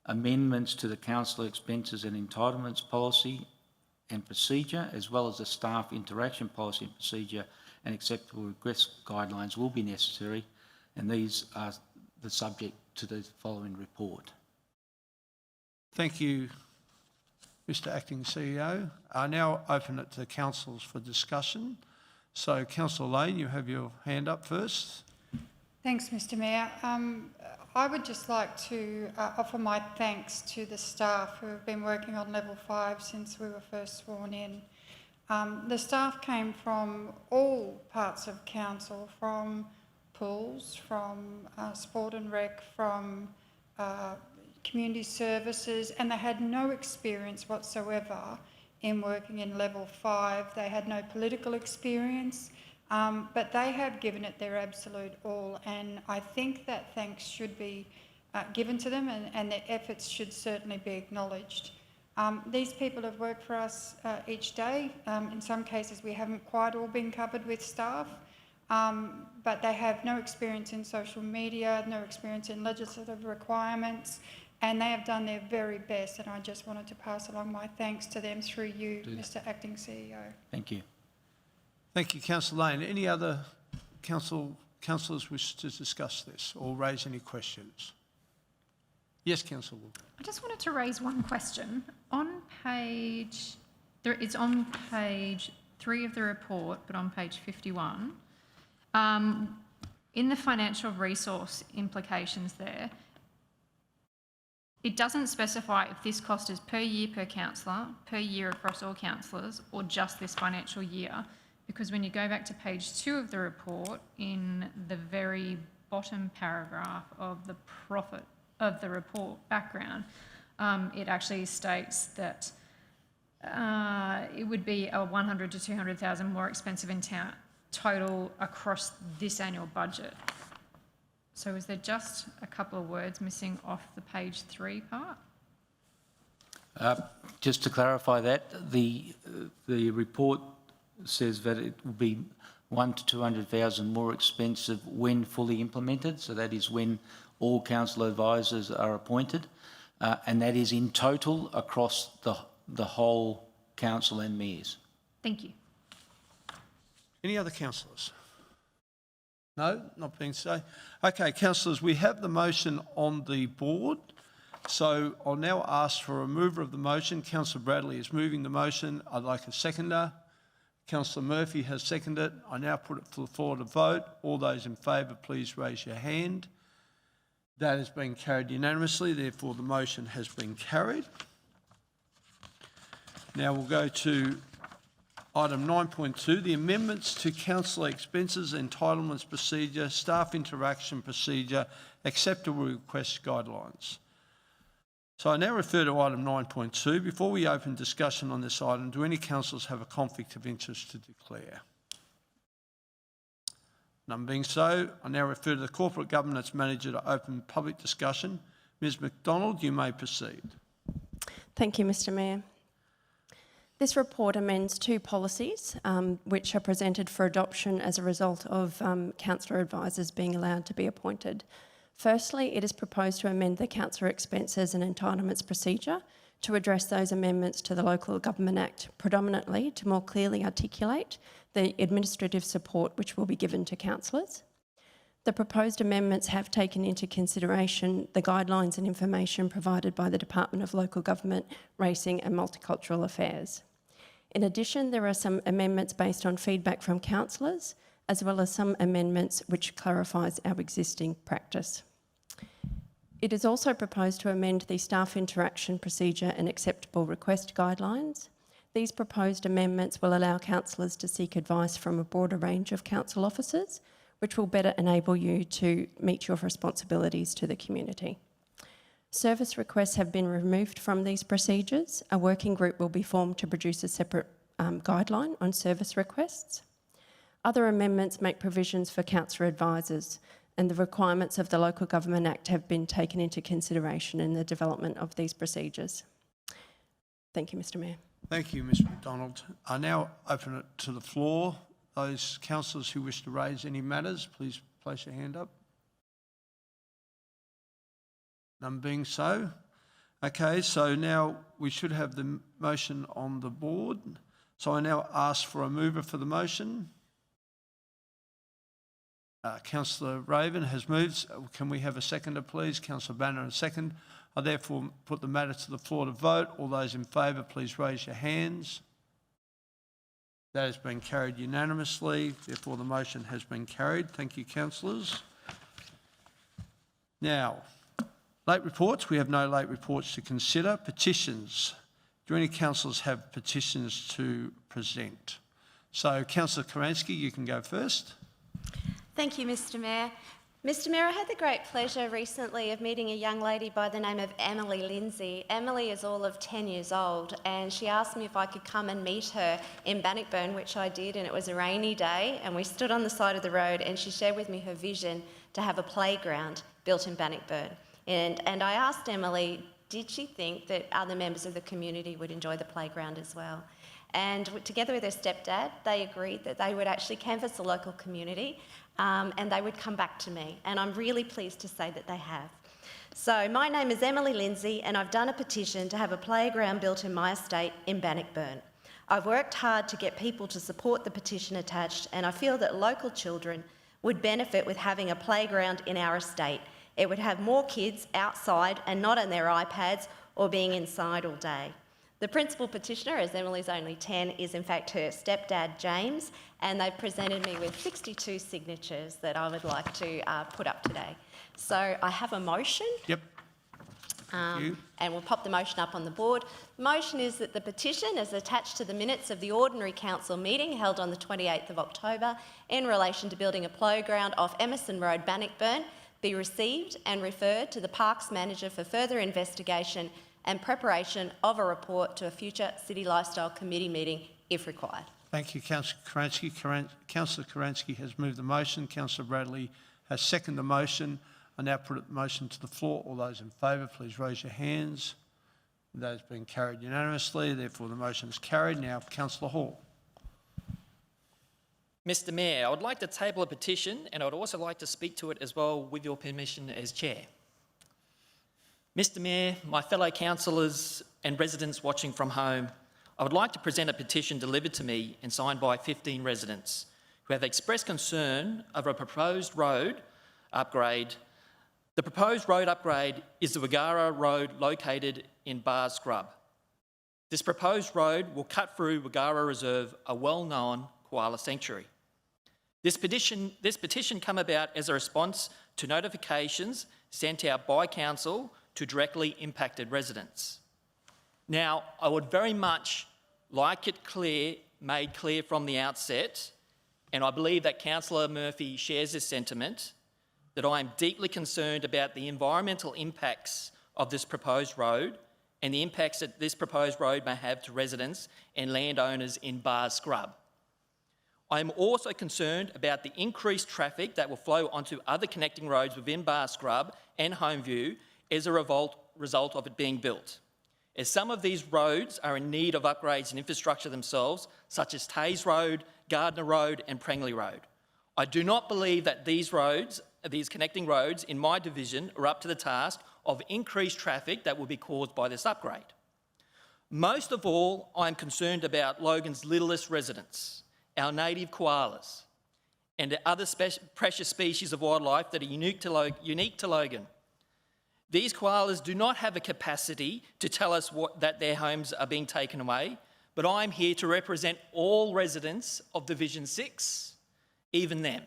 amendments to the council expenses and entitlements policy and procedure, as well as the staff interaction policy and procedure and acceptable request guidelines will be necessary, and these are the subject to the following report. Thank you, Mr Acting CEO. I now open it to the councillors for discussion. So, Councillor Lane, you have your hand up first. Thanks, Mr Mayor. I would just like to offer my thanks to the staff who have been working on level 5 since we were first sworn in. The staff came from all parts of council, from pools, from sport and rec, from community services, and they had no experience whatsoever in working in level 5. They had no political experience. But they have given it their absolute all, and I think that thanks should be given to them, and their efforts should certainly be acknowledged. These people have worked for us each day. In some cases, we haven't quite all been covered with staff, but they have no experience in social media, no experience in legislative requirements, and they have done their very best, and I just wanted to pass along my thanks to them through you, Mr Acting CEO. Thank you. Thank you, Councillor Lane. Any other councillors wish to discuss this or raise any questions? Yes, Councillor Wood. I just wanted to raise one question. It's on page 3 of the report, but on page 51. In the financial resource implications there, it doesn't specify if this cost is per year per councillor, per year across all councillors, or just this financial year. Because when you go back to page 2 of the report, in the very bottom paragraph of the profit of the report background, it actually states that it would be a 100 to 200,000 more expensive in total across this annual budget. So is there just a couple of words missing off the page 3 part? Just to clarify that, the report says that it will be 100 to 200,000 more expensive when fully implemented. So that is when all council advisors are appointed, and that is in total across the whole council and mayors. Thank you. Any other councillors? No, not being so. Okay, councillors, we have the motion on the board. So I'll now ask for a mover of the motion. Councillor Bradley is moving the motion. I'd like a seconder. Councillor Murphy has seconded it. I now put it to the floor to vote. All those in favour, please raise your hand. That has been carried unanimously. Therefore, the motion has been carried. Now we'll go to item 9.2, the amendments to councillor expenses, entitlements procedure, staff interaction procedure, acceptable request guidelines. So I now refer to item 9.2. Before we open discussion on this item, do any councillors have a conflict of interest to declare? None being so, I now refer to the Corporate Governance Manager to open public discussion. Ms McDonald, you may proceed. Thank you, Mr Mayor. This report amends 2 policies which are presented for adoption as a result of councillor advisors being allowed to be appointed. Firstly, it is proposed to amend the councillor expenses and entitlements procedure to address those amendments to the Local Government Act, predominantly to more clearly articulate the administrative support which will be given to councillors. The proposed amendments have taken into consideration the guidelines and information provided by the Department of Local Government, Racing and Multicultural Affairs. In addition, there are some amendments based on feedback from councillors, as well as some amendments which clarifies our existing practice. It is also proposed to amend the staff interaction procedure and acceptable request guidelines. These proposed amendments will allow councillors to seek advice from a broader range of council officers, which will better enable you to meet your responsibilities to the community. Service requests have been removed from these procedures. A working group will be formed to produce a separate guideline on service requests. Other amendments make provisions for councillor advisors, and the requirements of the Local Government Act have been taken into consideration in the development of these procedures. Thank you, Mr Mayor. Thank you, Ms McDonald. I now open it to the floor. Those councillors who wish to raise any matters, please place your hand up. None being so. Okay, so now we should have the motion on the board. So I now ask for a mover for the motion. Councillor Raven has moved. Can we have a seconder, please? Councillor Banner, a second. I therefore put the matter to the floor to vote. All those in favour, please raise your hands. That has been carried unanimously. Therefore, the motion has been carried. Thank you, councillors. Now, late reports. We have no late reports to consider. Petitions. Do any councillors have petitions to present? So, Councillor Karansky, you can go first. Thank you, Mr Mayor. Mr Mayor, I had the great pleasure recently of meeting a young lady by the name of Emily Lindsay. Emily is all of 10 years old, and she asked me if I could come and meet her in Bannockburn, which I did, and it was a rainy day, and we stood on the side of the road and she shared with me her vision to have a playground built in Bannockburn. And I asked Emily, did she think that other members of the community would enjoy the playground as well? And together with her stepdad, they agreed that they would actually canvass the local community and they would come back to me. And I'm really pleased to say that they have. So my name is Emily Lindsay and I've done a petition to have a playground built in my estate in Bannockburn. I've worked hard to get people to support the petition attached, and I feel that local children would benefit with having a playground in our estate. It would have more kids outside and not on their iPads or being inside all day. The principal petitioner, as Emily's only 10, is in fact her stepdad, James, and they've presented me with 62 signatures that I would like to put up today. So I have a motion. Yep. Thank you. And we'll pop the motion up on the board. The motion is that the petition, as attached to the minutes of the ordinary council meeting held on the 28th of October in relation to building a playground off Emerson Road, Bannockburn, be received and referred to the Parks Manager for further investigation and preparation of a report to a future City Lifestyle Committee meeting if required. Thank you, Councillor Karansky. Councillor Karansky has moved the motion. Councillor Bradley has seconded the motion. I now put the motion to the floor. All those in favour, please raise your hands. That has been carried unanimously. Therefore, the motion is carried. Now, Councillor Hall. Mr Mayor, I would like to table a petition, and I would also like to speak to it as well with your permission as Chair. Mr Mayor, my fellow councillors and residents watching from home, I would like to present a petition delivered to me and signed by 15 residents who have expressed concern over a proposed road upgrade. The proposed road upgrade is the Wagara Road located in Bar Scrub. This proposed road will cut through Wagara Reserve, a well-known koala sanctuary. This petition come about as a response to notifications sent out by council to directly impacted residents. Now, I would very much like it made clear from the outset, and I believe that Councillor Murphy shares this sentiment, that I am deeply concerned about the environmental impacts of this proposed road and the impacts that this proposed road may have to residents and landowners in Bar Scrub. I am also concerned about the increased traffic that will flow onto other connecting roads within Bar Scrub and Homeview as a result of it being built, as some of these roads are in need of upgrades in infrastructure themselves, such as Tays Road, Gardner Road and Prengley Road. I do not believe that these connecting roads in my division are up to the task of increased traffic that will be caused by this upgrade. Most of all, I am concerned about Logan's littlest residents, our native koalas, and the other precious species of wildlife that are unique to Logan. These koalas do not have a capacity to tell us that their homes are being taken away, but I'm here to represent all residents of Division 6, even them.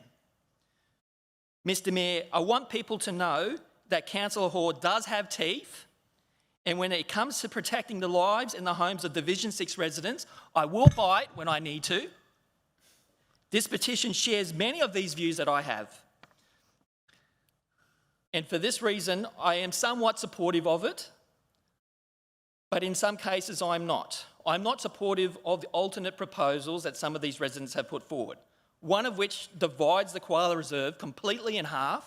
Mr Mayor, I want people to know that Councillor Hall does have teeth, and when it comes to protecting the lives and the homes of Division 6 residents, I will bite when I need to. This petition shares many of these views that I have. And for this reason, I am somewhat supportive of it, but in some cases I'm not. I'm not supportive of the alternate proposals that some of these residents have put forward, one of which divides the koala reserve completely in half,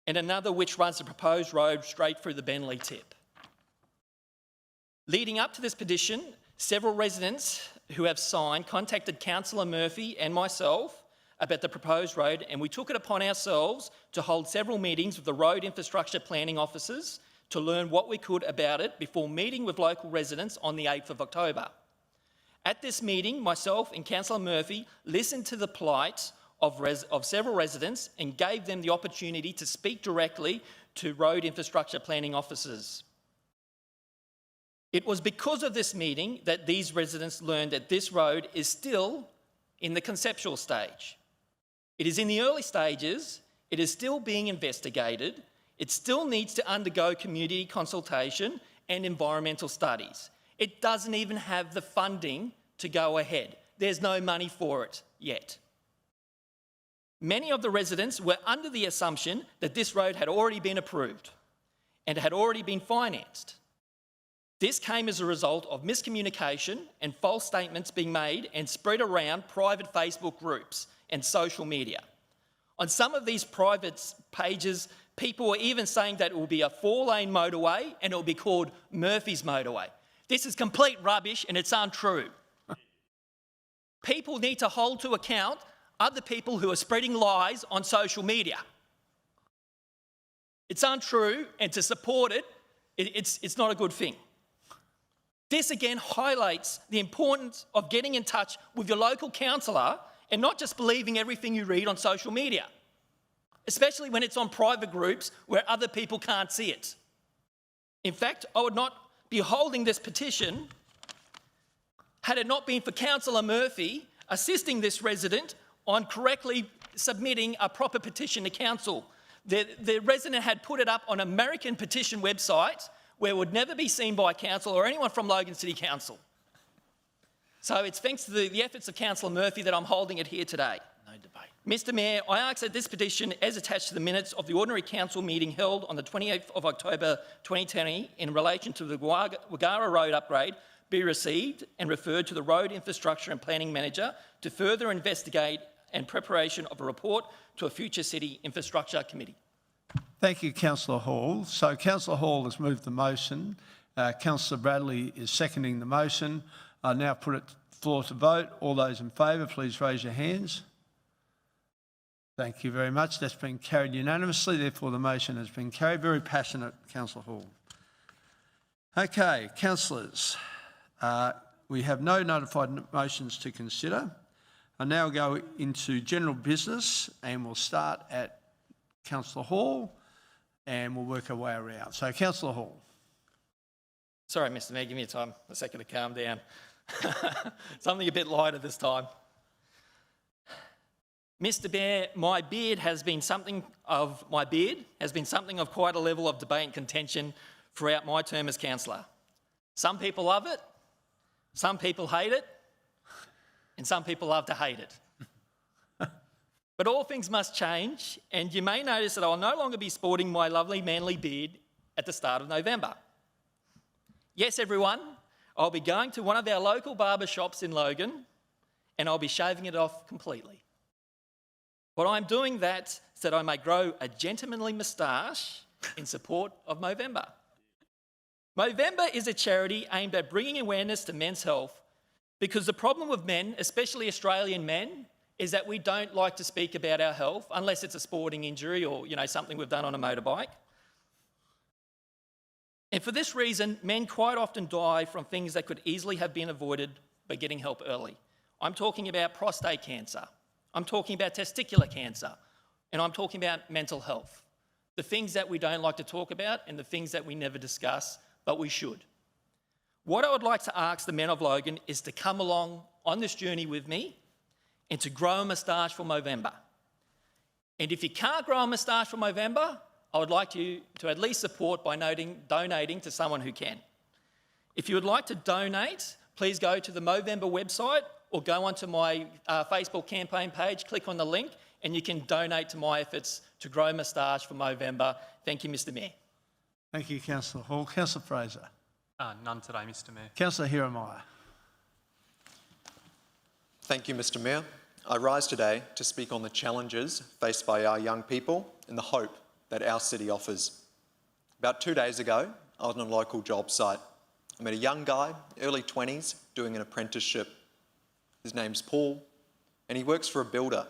and another which runs the proposed road straight through the Bentley tip. Leading up to this petition, several residents who have signed contacted Councillor Murphy and myself about the proposed road, and we took it upon ourselves to hold several meetings with the road infrastructure planning officers to learn what we could about it before meeting with local residents on the 8th of October. At this meeting, myself and Councillor Murphy listened to the plight of several residents and gave them the opportunity to speak directly to road infrastructure planning officers. It was because of this meeting that these residents learned that this road is still in the conceptual stage. It is in the early stages, it is still being investigated, it still needs to undergo community consultation and environmental studies. It doesn't even have the funding to go ahead. There's no money for it yet. Many of the residents were under the assumption that this road had already been approved and had already been financed. This came as a result of miscommunication and false statements being made and spread around private Facebook groups and social media. On some of these private pages, people were even saying that it will be a 4-lane motorway and it will be called Murphy's Motorway. This is complete rubbish and it's untrue. People need to hold to account other people who are spreading lies on social media. It's untrue, and to support it, it's not a good thing. This again highlights the importance of getting in touch with your local councillor and not just believing everything you read on social media, especially when it's on private groups where other people can't see it. In fact, I would not be holding this petition had it not been for Councillor Murphy assisting this resident on correctly submitting a proper petition to council. The resident had put it up on an American petition website where it would never be seen by council or anyone from Logan City Council. So it's thanks to the efforts of Councillor Murphy that I'm holding it here today. No debate. Mr Mayor, I ask that this petition, as attached to the minutes of the ordinary council meeting held on the 28th of October 2020 in relation to the Wagara Road upgrade, be received and referred to the Road Infrastructure and Planning Manager to further investigate and preparation of a report to a future City Infrastructure Committee. Thank you, Councillor Hall. So Councillor Hall has moved the motion. Councillor Bradley is seconding the motion. I now put it to the floor to vote. All those in favour, please raise your hands. Thank you very much. That's been carried unanimously. Therefore, the motion has been carried. Very passionate, Councillor Hall. Okay, councillors, we have no notified motions to consider. I now go into general business and we'll start at Councillor Hall and we'll work our way around. So, Councillor Hall. Sorry, Mr Mayor, give me a second to calm down. Something a bit lighter this time. Mr Mayor, my beard has been something of quite a level of debate and contention throughout my term as councillor. Some people love it, some people hate it, and some people love to hate it. But all things must change, and you may notice that I'll no longer be sporting my lovely manly beard at the start of November. Yes, everyone, I'll be going to one of our local barber shops in Logan, and I'll be shaving it off completely. But I'm doing that so that I may grow a gentlemanly moustache in support of Movember. Movember is a charity aimed at bringing awareness to men's health, because the problem with men, especially Australian men, is that we don't like to speak about our health unless it's a sporting injury or, something we've done on a motorbike. And for this reason, men quite often die from things that could easily have been avoided by getting help early. I'm talking about prostate cancer, I'm talking about testicular cancer, and I'm talking about mental health. The things that we don't like to talk about and the things that we never discuss, but we should. What I would like to ask the men of Logan is to come along on this journey with me and to grow a moustache for Movember. And if you can't grow a moustache for Movember, I would like you to at least support by donating to someone who can. If you would like to donate, please go to the Movember website or go onto my Facebook campaign page, click on the link, and you can donate to my efforts to grow a moustache for Movember. Thank you, Mr Mayor. Thank you, Councillor Hall. Councillor Fraser. None today, Mr Mayor. Councillor Jeremiah. Thank you, Mr Mayor. I rise today to speak on the challenges faced by our young people and the hope that our city offers. About 2 days ago, I was on a local job site. I met a young guy, early 20s, doing an apprenticeship. His name's Paul, and he works for a builder,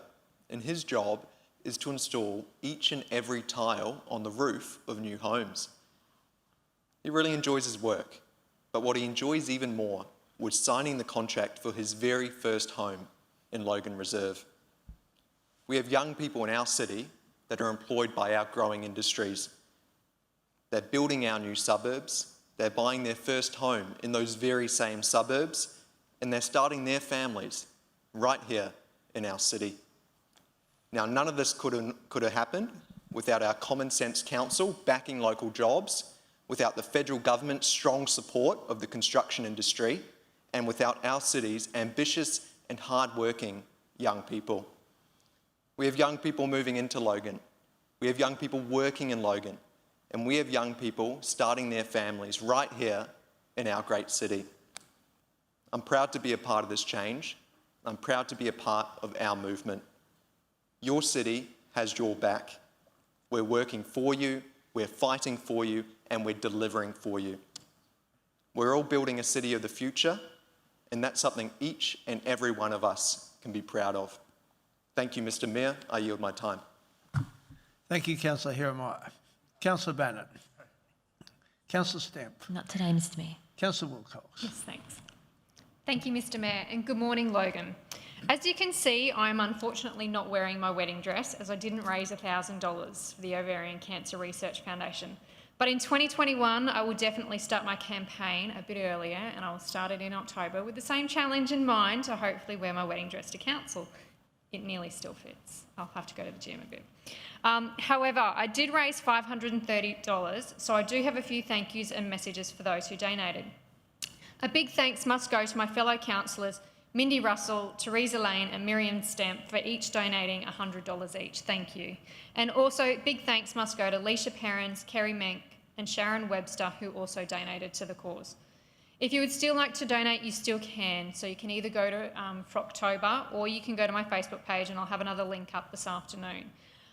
and his job is to install each and every tile on the roof of new homes. He really enjoys his work, but what he enjoys even more was signing the contract for his very first home in Logan Reserve. We have young people in our city that are employed by our growing industries. They're building our new suburbs, they're buying their first home in those very same suburbs, and they're starting their families right here in our city. Now, none of this could have happened without our common sense council backing local jobs, without the federal government's strong support of the construction industry, and without our city's ambitious and hard-working young people. We have young people moving into Logan. We have young people working in Logan. And we have young people starting their families right here in our great city. I'm proud to be a part of this change. I'm proud to be a part of our movement. Your city has your back. We're working for you, we're fighting for you, and we're delivering for you. We're all building a city of the future, and that's something each and every one of us can be proud of. Thank you, Mr. Mayor. I yield my time. Thank you, Councillor Jeremiah. Councillor Bannett. Councillor Stamp. Not today, Mr. Mayor. Councillor Wilcox. Yes, thanks. Thank you, Mr. Mayor, and good morning, Logan. As you can see, I'm unfortunately not wearing my wedding dress as I didn't raise $1,000 for the Ovarian Cancer Research Foundation. But in 2021, I will definitely start my campaign a bit earlier, and I will start it in October with the same challenge in mind to hopefully wear my wedding dress to council. It nearly still fits. I'll have to go to the gym a bit. However, I did raise $530, so I do have a few thank yous and messages for those who donated. A big thanks must go to my fellow councillors, Mindy Russell, Teresa Lane and Miriam Stamp for each donating $100 each. Thank you. And also big thanks must go to Leisha Perrins, Kerry Menk and Sharon Webster, who also donated to the cause. If you would still like to donate, you still can. So you can either go to Frocktober or you can go to my Facebook page and I'll have another link up this afternoon.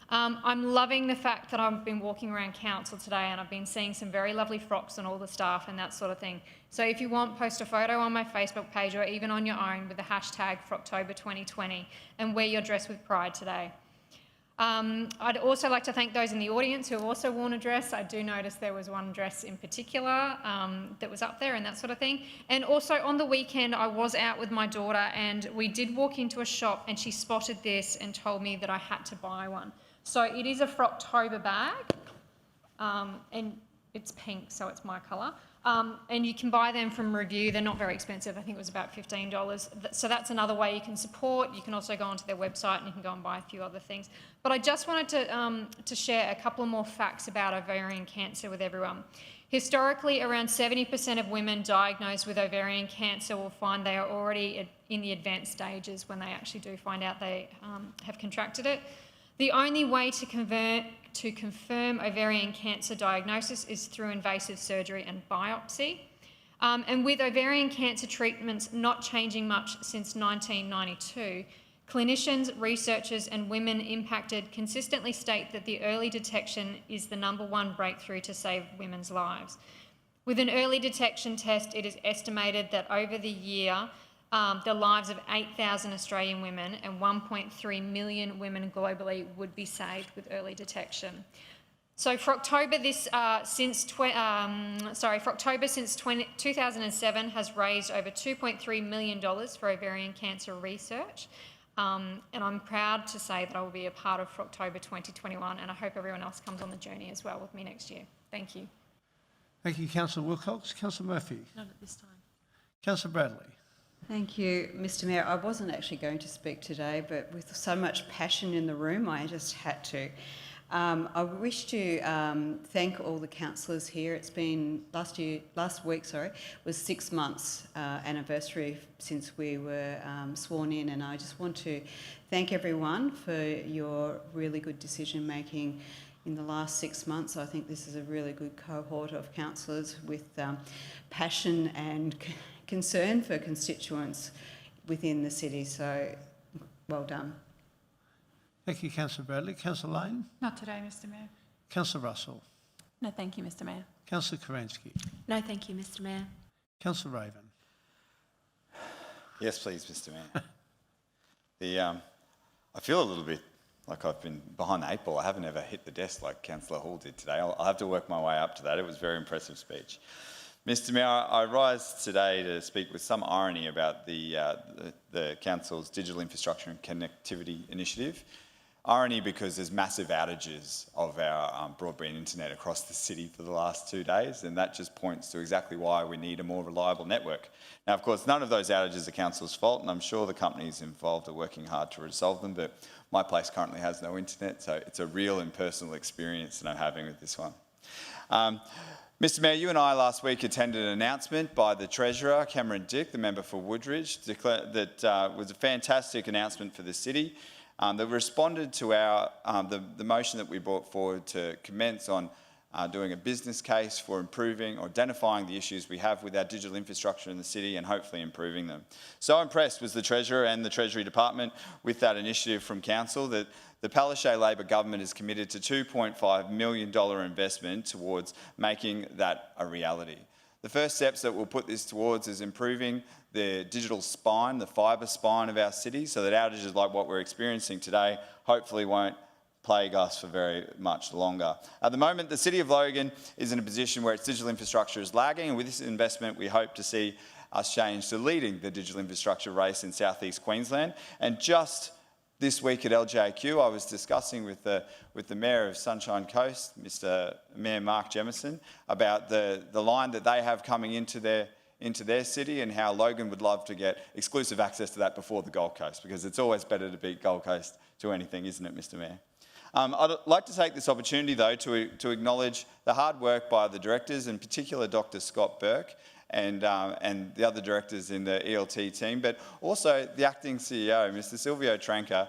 I'm loving the fact that I've been walking around council today and I've been seeing some very lovely frocks on all the staff and that sort of thing. So if you want, post a photo on my Facebook page or even on your own with the hashtag Frocktober2020 and wear your dress with pride today. I'd also like to thank those in the audience who have also worn a dress. I do notice there was one dress in particular that was up there and that sort of thing. And also on the weekend, I was out with my daughter and we did walk into a shop and she spotted this and told me that I had to buy one. So it is a Frocktober bag and it's pink, so it's my colour. And you can buy them from Review. They're not very expensive. I think it was about $15. So that's another way you can support. You can also go onto their website and you can go and buy a few other things. But I just wanted to share a couple more facts about ovarian cancer with everyone. Historically, around 70% of women diagnosed with ovarian cancer will find they are already in the advanced stages when they actually do find out they have contracted it. The only way to confirm ovarian cancer diagnosis is through invasive surgery and biopsy. And with ovarian cancer treatments not changing much since 1992, clinicians, researchers and women impacted consistently state that the early detection is the #1 breakthrough to save women's lives. With an early detection test, it is estimated that over the year, the lives of 8,000 Australian women and 1.3 million women globally would be saved with early detection. So for October, since 2007 has raised over $2.3 million for ovarian cancer research. And I'm proud to say that I will be a part of Frocktober 2021 and I hope everyone else comes on the journey as well with me next year. Thank you. Thank you, Councillor Wilcox. Councillor Murphy. Not at this time. Councillor Bradley. Thank you, Mr. Mayor. I wasn't actually going to speak today, but with so much passion in the room, I just had to. I wish to thank all the councillors here. It's been last week was 6 months anniversary since we were sworn in, and I just want to thank everyone for your really good decision making in the last 6 months. I think this is a really good cohort of councillors with passion and concern for constituents within the city, so well done. Thank you, Councillor Bradley. Councillor Lane. Not today, Mr. Mayor. Councillor Russell. No, thank you, Mr. Mayor. Councillor Kerensky. No, thank you, Mr. Mayor. Councillor Raven. Yes, please, Mr. Mayor. I feel a little bit like I've been behind the 8 ball. I haven't ever hit the desk like Councillor Hall did today. I'll have to work my way up to that. It was a very impressive speech. Mr. Mayor, I rise today to speak with some irony about the Council's Digital Infrastructure and Connectivity Initiative. Irony because there's massive outages of our broadband internet across the city for the last 2 days, and that just points to exactly why we need a more reliable network. Now, of course, none of those outages are Council's fault, and I'm sure the companies involved are working hard to resolve them, but my place currently has no internet, so it's a real and personal experience that I'm having with this one. Mr. Mayor, you and I last week attended an announcement by the Treasurer, Cameron Dick, the member for Woodridge, that was a fantastic announcement for the city. that responded to our the motion that we brought forward to commence on doing a business case for improving or identifying the issues we have with our digital infrastructure in the city and hopefully improving them. So impressed was the Treasurer and the Treasury Department with that initiative from Council that the Palaszczuk Labor government is committed to $2.5 million investment towards making that a reality. The first steps that we'll put this towards is improving the digital spine, the fibre spine of our city, so that outages like what we're experiencing today hopefully won't plague us for very much longer. At the moment, the City of Logan is in a position where its digital infrastructure is lagging, and with this investment, we hope to see us change to leading the digital infrastructure race in South East Queensland. And just this week at LJQ, I was discussing with the Mayor of Sunshine Coast, Mr. Mayor Mark Jemison, about the line that they have coming into their city and how Logan would love to get exclusive access to that before the Gold Coast, because it's always better to beat Gold Coast to anything, isn't it, Mr. Mayor? I'd like to take this opportunity, though, to acknowledge the hard work by the directors, in particular Dr. Scott Burke and the other directors in the ELT team, but also the acting CEO, Mr. Silvio Tranca.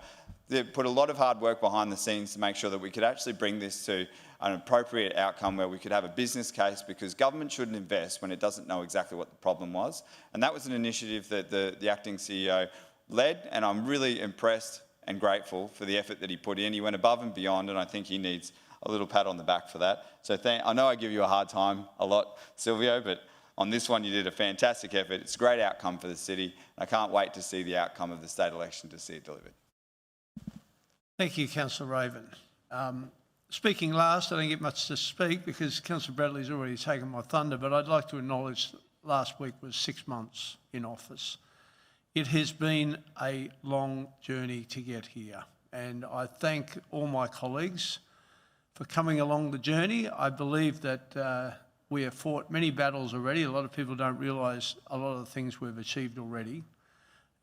They put a lot of hard work behind the scenes to make sure that we could actually bring this to an appropriate outcome where we could have a business case, because government shouldn't invest when it doesn't know exactly what the problem was. And that was an initiative that the acting CEO led, and I'm really impressed and grateful for the effort that he put in. He went above and beyond, and I think he needs a little pat on the back for that. So I know I give you a hard time a lot, Silvio, but on this one you did a fantastic effort. It's a great outcome for the city. I can't wait to see the outcome of the state election to see it delivered. Thank you, Councillor Raven. Speaking last, I don't get much to speak because Councillor Bradley's already taken my thunder, but I'd like to acknowledge that last week was 6 months in office. It has been a long journey to get here, and I thank all my colleagues for coming along the journey. I believe that we have fought many battles already. A lot of people don't realise a lot of the things we've achieved already,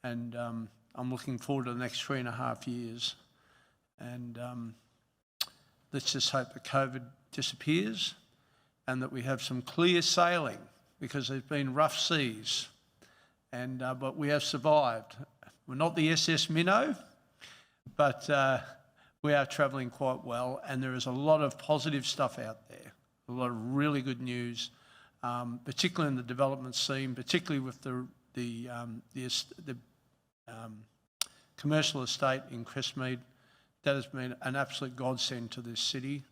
and I'm looking forward to the next 3.5 years. And let's just hope that COVID disappears and that we have some clear sailing, because there's been rough seas. But we have survived. We're not the SS Minnow, but we are travelling quite well, and there is a lot of positive stuff out there, a lot of really good news, particularly in the development scene, particularly with the commercial estate in Crestmead. That has been an absolute godsend to this city.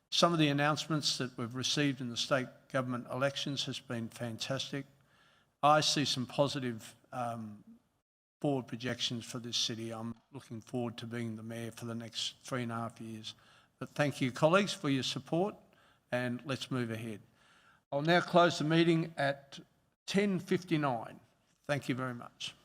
Some of the announcements that we've received in the state government elections has been fantastic. I see some positive forward projections for this city. I'm looking forward to being the mayor for the next 3.5 years. But thank you, colleagues, for your support, and let's move ahead. I'll now close the meeting at 10:59. Thank you very much.